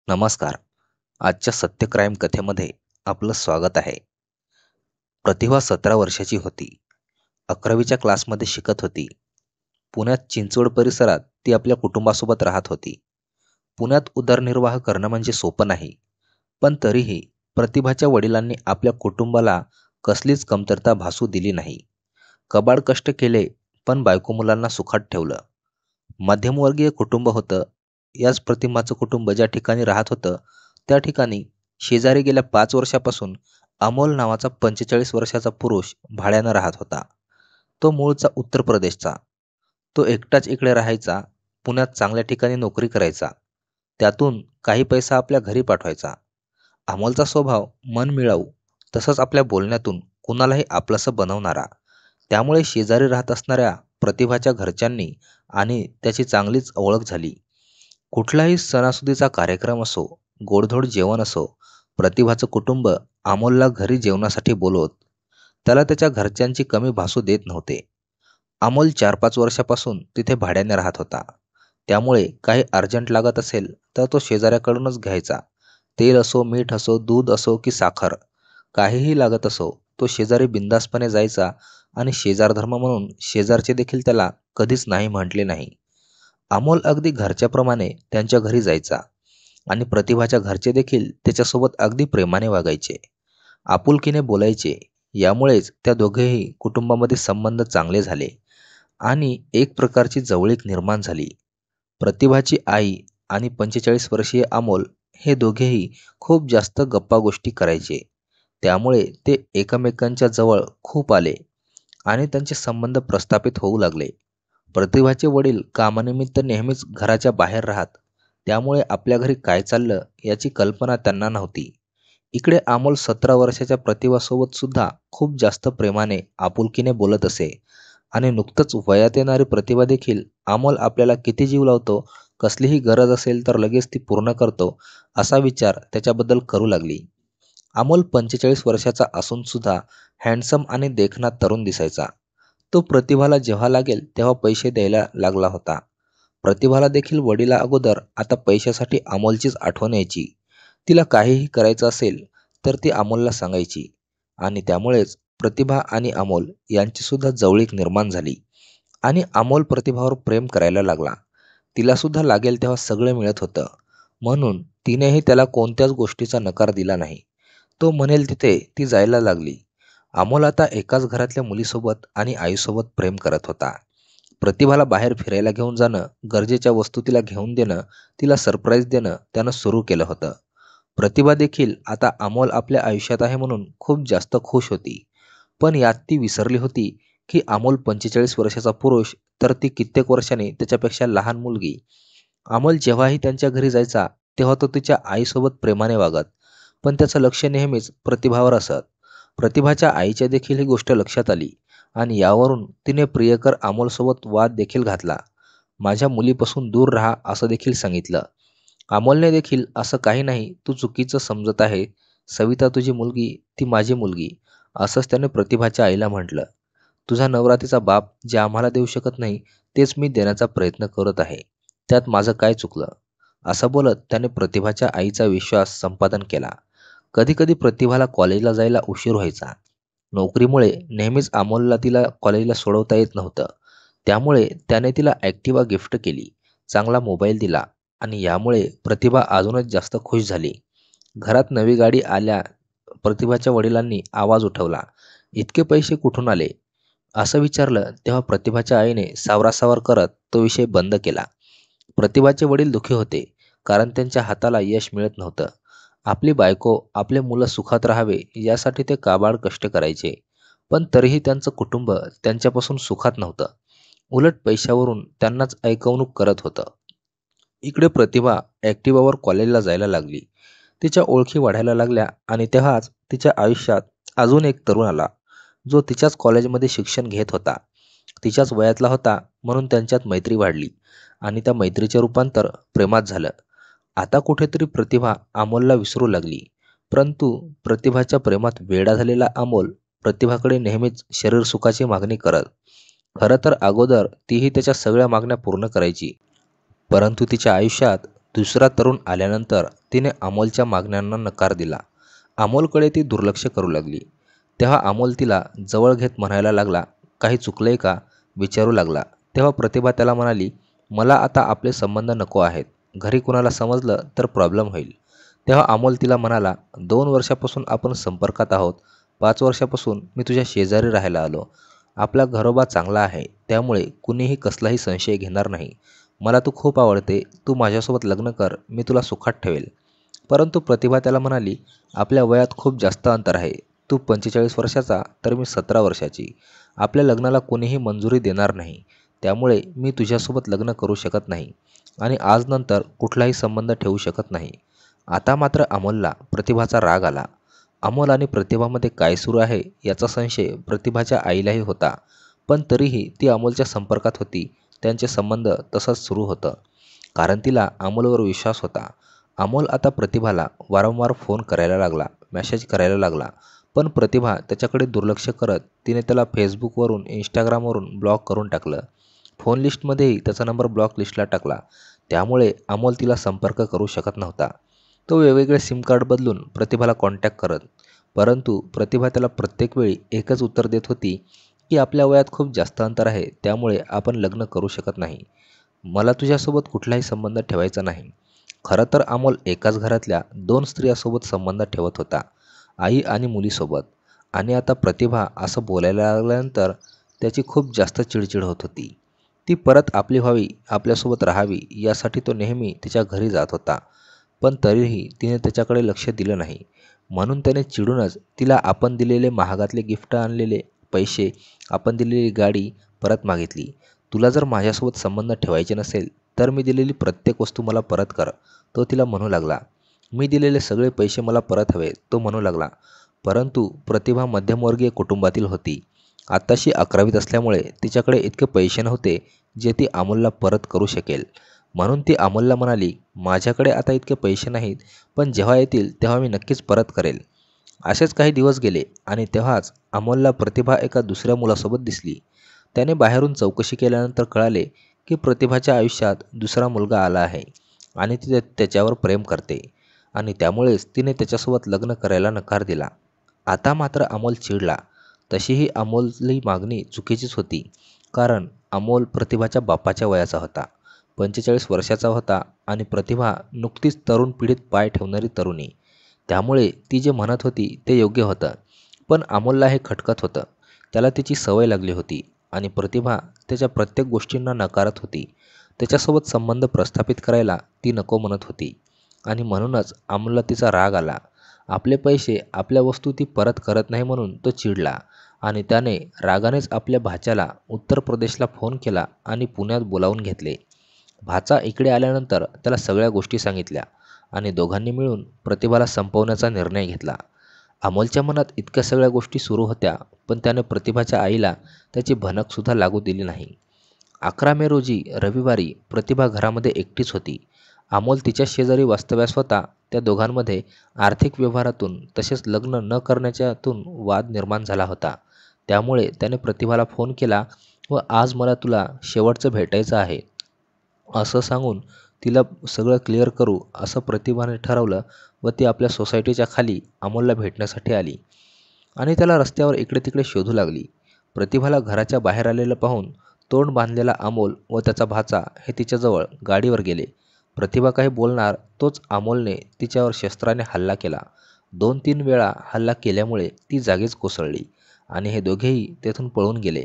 नमस्कार. आजच्या सत्य क्राईम कथेमध्ये आपलं स्वागत आहे. प्रतिभा 17 वर्षाची होती. 11वीच्या क्लासमध्ये शिकत होती. पुण्यात चिंचवड परिसरात ती आपल्या कुटुंबासोबत राहत होती. पुण्यात उदरनिर्वाह करणं म्हणजे सोपं नाही, पण तरीही प्रतिभाच्या वडिलांनी आपल्या कुटुंबाला कसलीच कमतरता भासू दिली नाही. कबाड कष्ट केले, पण बायको मुलांना सुखात ठेवलं. मध्यमवर्गीय कुटुंब होतं. याच प्रतिमाचं कुटुंब ज्या ठिकाणी राहत होतं त्या ठिकाणी शेजारी गेल्या 5 वर्षापासून अमोल नावाचा 45 वर्षाचा पुरुष भाड्यानं राहत होता. तो मूळचा उत्तर प्रदेशचा. तो एकटाच इकडे राहायचा. पुण्यात चांगल्या ठिकाणी नोकरी करायचा. त्यातून काही पैसा आपल्या घरी पाठवायचा. अमोलचा स्वभाव मनमिळाऊ, तसंच आपल्या बोलण्यातून कुणालाही आपलंसं बनवणारा. त्यामुळे शेजारी राहत असणाऱ्या प्रतिभाच्या घरच्यांनी आणि त्याची चांगलीच ओळख झाली. कुठलाही सणासुदीचा कार्यक्रम असो, गोडधोड जेवण असो, प्रतिभाचं कुटुंब अमोलला घरी जेवणासाठी बोलवत. त्याला त्याच्या घरच्यांची कमी भासू देत नव्हते. अमोल 4-5 वर्षापासून तिथे भाड्याने राहत होता. त्यामुळे काही अर्जंट लागत असेल तर तो शेजाऱ्याकडूनच घ्यायचा. तेल असो, मीठ असो, दूध असो की साखर, काहीही लागत असो, तो शेजारी बिनधास्तपणे जायचा आणि शेजारधर्म म्हणून शेजारचे देखील त्याला कधीच नाही म्हटले नाही. अमोल अगदी घरच्याप्रमाणे त्यांच्या घरी जायचा आणि प्रतिभाच्या घरचे देखील त्याच्यासोबत अगदी प्रेमाने वागायचे, आपुलकीने बोलायचे. यामुळेच त्या दोघेही कुटुंबामध्ये संबंध चांगले झाले आणि एक प्रकारची जवळीक निर्माण झाली. प्रतिभाची आई आणि 45 वर्षीय अमोल हे दोघेही खूप जास्त गप्पा गोष्टी करायचे. त्यामुळे ते एकमेकांच्या जवळ खूप आले आणि त्यांचे संबंध प्रस्थापित होऊ लागले. प्रतिभाचे वडील कामानिमित्त नेहमीच घराच्या बाहेर राहत. त्यामुळे आपल्या घरी काय चाललं याची कल्पना त्यांना नव्हती. इकडे अमोल 17 वर्षाच्या प्रतिभासोबत सुद्धा खूप जास्त प्रेमाने आपुलकीने बोलत असे आणि नुकतंच वयात येणारी प्रतिभा देखील अमोल आपल्याला किती जीव लावतो, कसलीही गरज असेल तर लगेच ती पूर्ण करतो, असा विचार त्याच्याबद्दल करू लागली. अमोल 45 वर्षाचा असून सुद्धा हँडसम आणि देखणा तरुण दिसायचा. तो प्रतिभाला जेव्हा लागेल तेव्हा पैसे द्यायला लागला होता. प्रतिभाला देखील वडिला अगोदर आता पैशासाठी अमोलचीच आठवण यायची. तिला काहीही करायचं असेल तर ती अमोलला सांगायची आणि त्यामुळेच प्रतिभा आणि अमोल यांची सुद्धा जवळीक निर्माण झाली आणि अमोल प्रतिभावर प्रेम करायला लागला. तिला सुद्धा लागेल तेव्हा सगळं मिळत होतं, म्हणून तिनेही त्याला कोणत्याच गोष्टीचा नकार दिला नाही. तो म्हणेल तिथे ती जायला लागली. अमोल आता एकाच घरातल्या मुलीसोबत आणि आईसोबत प्रेम करत होता. प्रतिभाला बाहेर फिरायला घेऊन जाणं, गरजेच्या वस्तू तिला घेऊन देणं, तिला सरप्राईज देणं त्यानं सुरू केलं होतं. प्रतिभा देखील आता अमोल आपल्या आयुष्यात आहे म्हणून खूप जास्त खुश होती. पण यात ती विसरली होती की अमोल 45 वर्षाचा पुरुष, तर ती कित्येक वर्षांनी त्याच्यापेक्षा लहान मुलगी. अमोल जेव्हाही त्यांच्या घरी जायचा तेव्हा तो तिच्या आईसोबत प्रेमाने वागत, पण त्याचं लक्ष नेहमीच प्रतिभावर असत. प्रतिभाच्या आईच्या देखील ही गोष्ट लक्षात आली आणि यावरून तिने प्रियकर अमोलसोबत वाद देखील घातला. माझ्या मुलीपासून दूर राहा असं देखील सांगितलं. अमोलने देखील असं काही नाही, तू चुकीचं समजत आहे, सविता तुझी मुलगी, ती माझी मुलगी, असंच त्याने प्रतिभाच्या आईला म्हटलं. तुझा नवरा तिचा बाप जे आम्हाला देऊ शकत नाही तेच मी देण्याचा प्रयत्न करत आहे, त्यात माझं काय चुकलं, असं बोलत त्याने प्रतिभाच्या आईचा विश्वास संपादन केला. कधीकधी प्रतिभाला कॉलेजला जायला उशीर व्हायचा. नोकरीमुळे नेहमीच अमोलला तिला कॉलेजला सोडवता येत नव्हतं. त्यामुळे त्याने तिला ॲक्टिवा गिफ्ट केली, चांगला मोबाईल दिला आणि यामुळे प्रतिभा अजूनच जास्त खुश झाली. घरात नवी गाडी आल्या प्रतिभाच्या वडिलांनी आवाज उठवला, इतके पैसे कुठून आले असं विचारलं तेव्हा प्रतिभाच्या आईने सावरासावर करत तो विषय बंद केला. प्रतिभाचे वडील दुःखी होते, कारण त्यांच्या हाताला यश मिळत नव्हतं. आपली बायको, आपले मुलं सुखात राहावे यासाठी ते काबाड कष्ट करायचे, पण तरीही त्यांचं कुटुंब त्यांच्यापासून सुखात नव्हतं. उलट पैशावरून त्यांनाच ऐकवणूक करत होतं. इकडे प्रतिभा ॲक्टिवावर कॉलेजला जायला लागली. तिच्या ओळखी वाढायला लागल्या आणि तेव्हाच तिच्या आयुष्यात अजून एक तरुण आला, जो तिच्याच कॉलेजमध्ये शिक्षण घेत होता. तिच्याच वयातला होता म्हणून त्यांच्यात मैत्री वाढली आणि त्या मैत्रीचे रूपांतर प्रेमात झालं. आता कुठेतरी प्रतिभा अमोलला विसरू लागली, परंतु प्रतिभाच्या प्रेमात वेडा झालेला अमोल प्रतिभाकडे नेहमीच शरीर सुखाची मागणी करत. खरं तर अगोदर तीही त्याच्या सगळ्या मागण्या पूर्ण करायची, परंतु तिच्या आयुष्यात दुसरा तरुण आल्यानंतर तिने अमोलच्या मागण्यांना नकार दिला. अमोलकडे ती दुर्लक्ष करू लागली. तेव्हा अमोल तिला जवळ घेत म्हणायला लागला, काही चुकलंय का विचारू लागला. तेव्हा प्रतिभा त्याला म्हणाली, मला आता आपले संबंध नको आहेत. घरी कुणाला समजलं तर प्रॉब्लेम होईल. तेव्हा अमोल तिला म्हणाला, 2 वर्षापासून आपण संपर्कात आहोत. 5 वर्षापासून मी तुझ्या शेजारी राहायला आलो. आपला घरोबा चांगला आहे, त्यामुळे कुणीही कसलाही संशय घेणार नाही. मला तू खूप आवडते. तू माझ्यासोबत लग्न कर, मी तुला सुखात ठेवेल. परंतु प्रतिभा त्याला म्हणाली, आपल्या वयात खूप जास्त अंतर आहे. तू 45 वर्षाचा तर मी 17 वर्षाची. आपल्या लग्नाला कोणीही मंजुरी देणार नाही. त्यामुळे मी तुझ्यासोबत लग्न करू शकत नाही आणि आज नंतर कुठलाही संबंध ठेवू शकत नाही. आता मात्र अमोलला प्रतिभाचा राग आला. अमोल आणि प्रतिभामध्ये काय सुरू आहे याचा संशय प्रतिभाच्या आईलाही होता. पण तरीही ती अमोलच्या संपर्कात होती. त्यांचे संबंध तसंच सुरू होतं, कारण तिला अमोलवर विश्वास होता. अमोल आता प्रतिभाला वारंवार फोन करायला लागला, मेसेज करायला लागला. पण प्रतिभा त्याच्याकडे दुर्लक्ष करत तिने त्याला फेसबुकवरून, इंस्टाग्रामवरून ब्लॉक करून टाकलं. फोन लिस्टमध्येही त्याचा नंबर ब्लॉक लिस्टला टाकला. त्यामुळे अमोल तिला संपर्क करू शकत नव्हता. तो वेगवेगळे सिम कार्ड बदलून प्रतिभाला कॉन्टॅक्ट करत. परंतु प्रतिभा त्याला प्रत्येक वेळी एकच उत्तर देत होती की आपल्या वयात खूप जास्त अंतर आहे, त्यामुळे आपण लग्न करू शकत नाही. मला तुझ्यासोबत कुठलाही संबंध ठेवायचा नाही. खरं तर अमोल एकाच घरातल्या 2 स्त्रियांसोबत संबंध ठेवत होता, आई आणि मुलीसोबत. आणि आता प्रतिभा असं बोलायला लागल्यानंतर त्याची खूप जास्त चिडचिड होत होती. ती परत आपली व्हावी, आपल्यासोबत राहावी यासाठी तो नेहमी तिच्या घरी जात होता. पण तरीही तिने त्याच्याकडे लक्ष दिलं नाही. म्हणून त्याने चिडूनच तिला आपण दिलेले महागातले गिफ्ट, आणलेले पैसे, आपण दिलेली गाडी परत मागितली. तुला जर माझ्यासोबत संबंध ठेवायचे नसेल तर मी दिलेली प्रत्येक वस्तू मला परत कर, तो तिला म्हणू लागला. मी दिलेले सगळे पैसे मला परत हवे, तो म्हणू लागला. परंतु प्रतिभा मध्यमवर्गीय कुटुंबातील होती. आत्ताशी 11वीत असल्यामुळे तिच्याकडे इतके पैसे नव्हते जे ती अमोलला परत करू शकेल. म्हणून ती अमोलला म्हणाली, माझ्याकडे आता इतके पैसे नाहीत, पण जेव्हा येतील तेव्हा मी नक्कीच परत करेल. असेच काही दिवस गेले आणि तेव्हाच अमोलला प्रतिभा एका दुसऱ्या मुलासोबत दिसली. त्याने बाहेरून चौकशी केल्यानंतर कळाले की प्रतिभाच्या आयुष्यात दुसरा मुलगा आला आहे आणि ती त्याच्यावर प्रेम करते आणि त्यामुळेच तिने त्याच्यासोबत लग्न करायला नकार दिला. आता मात्र अमोल चिडला. तशीही अमोलची मागणी चुकीचीच होती, कारण अमोल प्रतिभाच्या बापाच्या वयाचा होता. 45 वर्षाचा होता आणि प्रतिभा नुकतीच तरुण पिढीत पाय ठेवणारी तरुणी. त्यामुळे ती जे म्हणत होती ते योग्य होतं. पण अमोलला हे खटकत होतं. त्याला तिची सवय लागली होती आणि प्रतिभा त्याच्या प्रत्येक गोष्टींना नकारत होती. त्याच्यासोबत संबंध प्रस्थापित करायला ती नको म्हणत होती आणि म्हणूनच अमोलला तिचा राग आला. आपले पैसे, आपल्या वस्तू ती परत करत नाही म्हणून तो चिडला आणि त्याने रागानेच आपल्या भाच्याला उत्तर प्रदेशला फोन केला आणि पुण्यात बोलावून घेतले. भाचा इकडे आल्यानंतर त्याला सगळ्या गोष्टी सांगितल्या आणि दोघांनी मिळून प्रतिभाला संपवण्याचा निर्णय घेतला. अमोलच्या मनात इतक्या सगळ्या गोष्टी सुरू होत्या, पण त्याने प्रतिभाच्या आईला त्याची भनकसुद्धा लागू दिली नाही. 11 मे रोजी रविवारी प्रतिभा घरामध्ये एकटीच होती. अमोल तिच्या शेजारी वास्तव्यास होता. त्या दोघांमध्ये आर्थिक व्यवहारातून तसेच लग्न न करण्याच्यातून वाद निर्माण झाला होता. त्यामुळे त्याने प्रतिभाला फोन केला व आज मला तुला शेवटचं भेटायचं आहे असं सांगून तिला सगळं क्लिअर करू असं प्रतिभाने ठरवलं व ती आपल्या सोसायटीच्या खाली अमोलला भेटण्यासाठी आली आणि त्याला रस्त्यावर इकडे तिकडे शोधू लागली. प्रतिभाला घराच्या बाहेर आलेलं पाहून तोंड बांधलेला अमोल व त्याचा भाचा हे तिच्याजवळ गाडीवर गेले. प्रतिभा काही बोलणार तोच अमोलने तिच्यावर शस्त्राने हल्ला केला. 2-3 वेळा हल्ला केल्यामुळे ती जागीच कोसळली आणि हे दोघेही तेथून पळून गेले.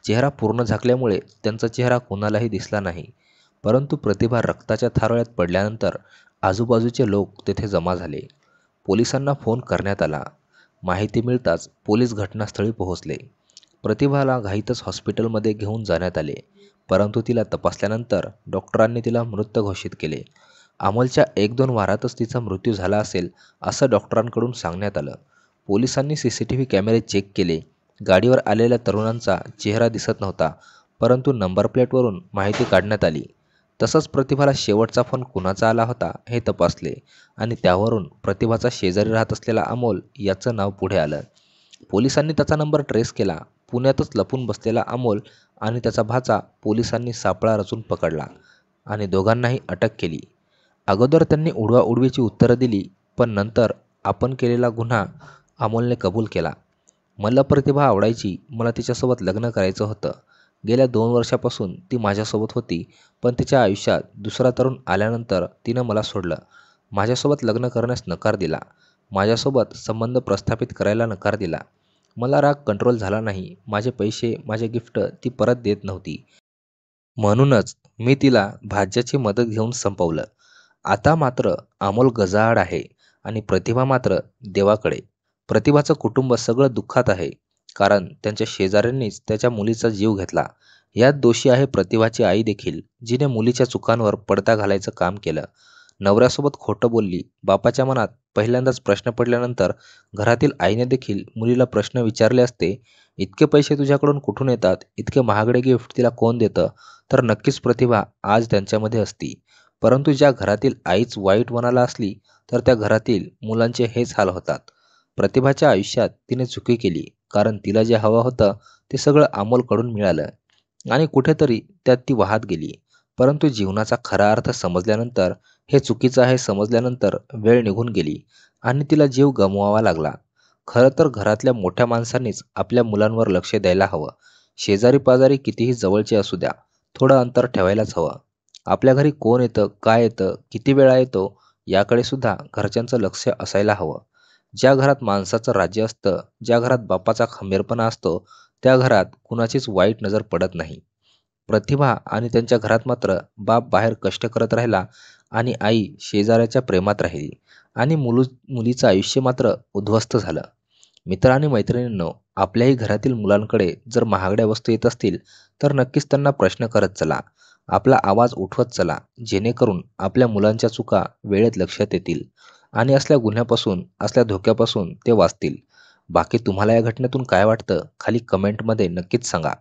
चेहरा पूर्ण झाकल्यामुळे त्यांचा चेहरा कोणालाही दिसला नाही. परंतु प्रतिभा रक्ताच्या थारोळ्यात पडल्यानंतर आजूबाजूचे लोक तेथे जमा झाले. पोलिसांना फोन करण्यात आला. माहिती मिळताच पोलीस घटनास्थळी पोहोचले. प्रतिभाला घाईतच हॉस्पिटलमध्ये घेऊन जाण्यात आले, परंतु तिला तपासल्यानंतर डॉक्टरांनी तिला मृत घोषित केले. अमोलच्या 1-2 वारातच तिचा मृत्यू झाला असेल असं डॉक्टरांकडून सांगण्यात आलं. पोलिसांनी CCTV कॅमेरे चेक केले. गाडीवर आलेल्या तरुणांचा चेहरा दिसत नव्हता, परंतु नंबर प्लेटवरून माहिती काढण्यात आली. तसंच प्रतिभाला शेवटचा फोन कुणाचा आला होता हे तपासले आणि त्यावरून प्रतिभाचा शेजारी राहत असलेला अमोल याचं नाव पुढे आलं. पोलिसांनी त्याचा नंबर ट्रेस केला. पुण्यातच लपून बसलेला अमोल आणि त्याचा भाचा पोलिसांनी सापळा रचून पकडला आणि दोघांनाही अटक केली. अगोदर त्यांनी उडवाउडवीची उत्तरं दिली, पण नंतर आपण केलेला गुन्हा अमोलने कबूल केला. मला प्रतिभा आवडायची, मला तिच्यासोबत लग्न करायचं होतं. गेल्या 2 वर्षापासून ती माझ्यासोबत होती, पण तिच्या आयुष्यात दुसरा तरुण आल्यानंतर तिनं मला सोडलं. माझ्यासोबत लग्न करण्यास नकार दिला. माझ्यासोबत संबंध प्रस्थापित करायला नकार दिला. मला राग कंट्रोल झाला नाही. माझे पैसे, माझे गिफ्ट ती परत देत नव्हती. म्हणूनच मी तिला भाच्याची मदत घेऊन संपवलं. आता मात्र अमोल गजाआड आहे आणि प्रतिभा मात्र देवाकडे. प्रतिभाचं कुटुंब सगळं दुःखात आहे, कारण त्यांच्या शेजाऱ्यांनीच त्याच्या मुलीचा जीव घेतला. यात दोषी आहे प्रतिभाची आई देखील, जिने मुलीच्या चुकांवर पडदा घालायचं काम केलं. नवऱ्यासोबत खोटं बोलली. बापाच्या मनात पहिल्यांदाच प्रश्न पडल्यानंतर घरातील आईने देखील मुलीला प्रश्न विचारले असते, इतके पैसे तुझ्याकडून कुठून येतात? इतके महागडे गिफ्ट तिला कोण देतं? तर नक्कीच प्रतिभा आज त्यांच्यामध्ये असती. परंतु ज्या घरातील आईच वाईट मनाला असली, तर त्या घरातील मुलांचे हेच हाल होतात. प्रतिभाच्या आयुष्यात तिने चुकी केली, कारण तिला जे हवं होतं ते सगळं अमोलकडून मिळालं आणि कुठेतरी त्यात ती वाहत गेली. परंतु जीवनाचा खरा अर्थ समजल्यानंतर, हे चुकीचं आहे समजल्यानंतर वेळ निघून गेली आणि तिला जीव गमवावा लागला. खरं तर घरातल्या मोठ्या माणसांनीच आपल्या मुलांवर लक्ष द्यायला हवं. शेजारी पाजारी कितीही जवळचे असू द्या, थोडं अंतर ठेवायलाच हवं. आपल्या घरी कोण येतं, काय येतं, किती वेळा येतो, याकडे सुद्धा घरच्यांचं लक्ष असायला हवं. ज्या घरात माणसाचं राज्य असतं, ज्या घरात बापाचा खंबीरपणा असतो, त्या घरात कुणाचीच वाईट नजर पडत नाही. प्रतिभा आणि त्यांच्या घरात मात्र बाप बाहेर कष्ट करत राहिला आणि आई शेजाऱ्याच्या प्रेमात राहिली आणि मुलीचं आयुष्य मात्र उद्ध्वस्त झालं. मित्र आणि मैत्रिणींनो, आपल्याही घरातील मुलांकडे जर महागड्या वस्तू येत असतील, तर नक्कीच त्यांना प्रश्न करत चला. आपला आवाज उठवत चला, जेणेकरून आपल्या मुलांच्या चुका वेळेत लक्षात येतील आणि असल्या गुन्ह्यापासून, असल्या धोक्यापासून ते वाचतील. बाकी तुम्हाला या घटनेतून काय वाटतं? खाली कमेंटमध्ये नक्कीच सांगा.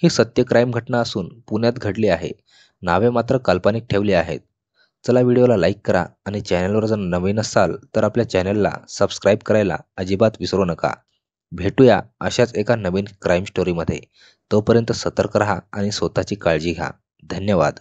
ही सत्य क्राईम घटना असून पुण्यात घडली आहे. नावे मात्र काल्पनिक ठेवली आहेत. चला, व्हिडिओला लाईक करा आणि चॅनलवर जर नवीन असाल तर आपल्या चॅनलला सबस्क्राईब करायला अजिबात विसरू नका. भेटूया अशाच एका नवीन क्राईम स्टोरीमध्ये. तोपर्यंत सतर्क राहा आणि स्वतःची काळजी घ्या. धन्यवाद.